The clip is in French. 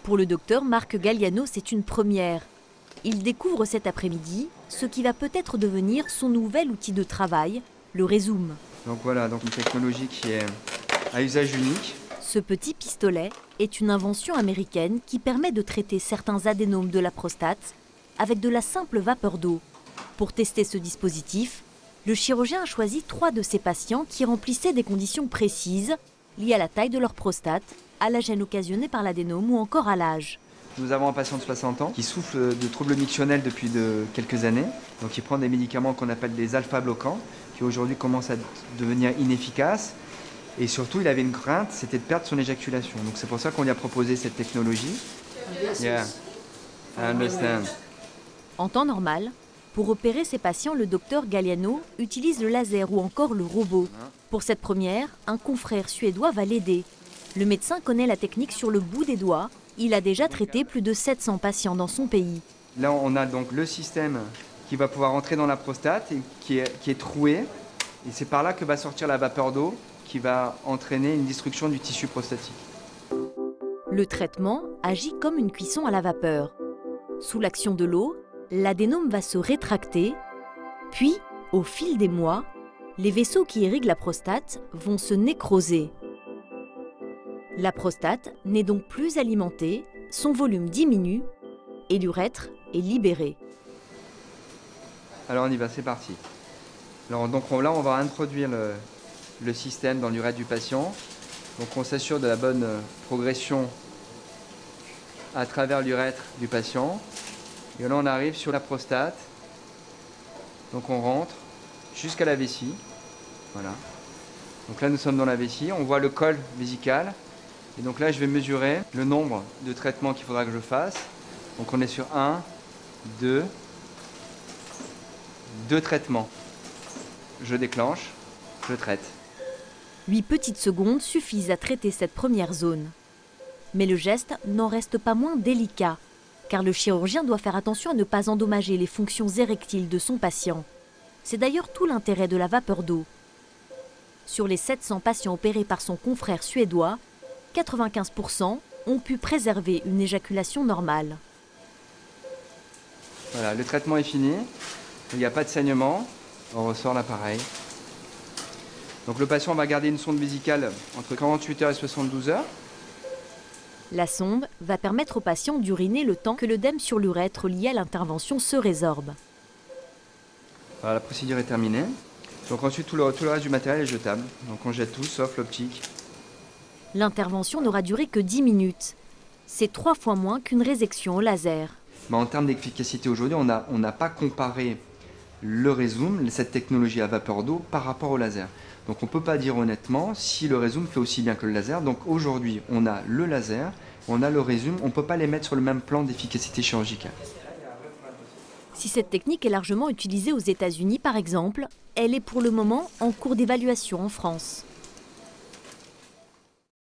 Pour le docteur Marc Galliano, c'est une première. Il découvre cet après-midi ce qui va peut-être devenir son nouvel outil de travail, le Rézoom. Donc voilà, donc une technologie qui est à usage unique. Ce petit pistolet est une invention américaine qui permet de traiter certains adénomes de la prostate avec de la simple vapeur d'eau. Pour tester ce dispositif, le chirurgien a choisi 3 de ses patients qui remplissaient des conditions précises liées à la taille de leur prostate, à la gêne occasionnée par l'adénome ou encore à l'âge. Nous avons un patient de 60 ans qui souffre de troubles mictionnels depuis quelques années. Donc il prend des médicaments qu'on appelle des alpha-bloquants qui aujourd'hui commencent à devenir inefficaces. Et surtout, il avait une crainte, c'était de perdre son éjaculation. Donc c'est pour ça qu'on lui a proposé cette technologie. Yeah, I understand. En temps normal, pour opérer ces patients, le docteur Galliano utilise le laser ou encore le robot. Pour cette première, un confrère suédois va l'aider. Le médecin connaît la technique sur le bout des doigts. Il a déjà traité plus de 700 patients dans son pays. Là, on a donc le système qui va pouvoir entrer dans la prostate et qui est troué. Et c'est par là que va sortir la vapeur d'eau qui va entraîner une destruction du tissu prostatique. Le traitement agit comme une cuisson à la vapeur. Sous l'action de l'eau, l'adénome va se rétracter, puis, au fil des mois, les vaisseaux qui irriguent la prostate vont se nécroser. La prostate n'est donc plus alimentée, son volume diminue et l'urètre est libéré. Alors on y va, c'est parti. Alors, donc là, on va introduire le système dans l'urètre du patient. Donc on s'assure de la bonne progression à travers l'urètre du patient. Et là, on arrive sur la prostate. Donc on rentre jusqu'à la vessie. Voilà. Donc là, nous sommes dans la vessie. On voit le col vésical. Et donc là, je vais mesurer le nombre de traitements qu'il faudra que je fasse. Donc on est sur 1, 2 traitements. Je déclenche, je traite. 8 petites secondes suffisent à traiter cette première zone. Mais le geste n'en reste pas moins délicat, car le chirurgien doit faire attention à ne pas endommager les fonctions érectiles de son patient. C'est d'ailleurs tout l'intérêt de la vapeur d'eau. Sur les 700 patients opérés par son confrère suédois, 95% ont pu préserver une éjaculation normale. Voilà, le traitement est fini. Il n'y a pas de saignement. On ressort l'appareil. Donc le patient va garder une sonde vésicale entre 48 heures et 72 heures. La sonde va permettre au patient d'uriner le temps que l'œdème sur l'urètre lié à l'intervention se résorbe. Voilà, la procédure est terminée. Donc ensuite, tout le reste du matériel est jetable. Donc on jette tout, sauf l'optique. L'intervention n'aura duré que 10 minutes. C'est 3 fois moins qu'une résection au laser. Mais en termes d'efficacité aujourd'hui, on n'a pas comparé le Rézoom, cette technologie à vapeur d'eau, par rapport au laser. Donc on ne peut pas dire honnêtement si le Rézoom fait aussi bien que le laser. Donc aujourd'hui, on a le laser, on a le Rézoom, on ne peut pas les mettre sur le même plan d'efficacité chirurgicale. Si cette technique est largement utilisée aux États-Unis par exemple, elle est pour le moment en cours d'évaluation en France.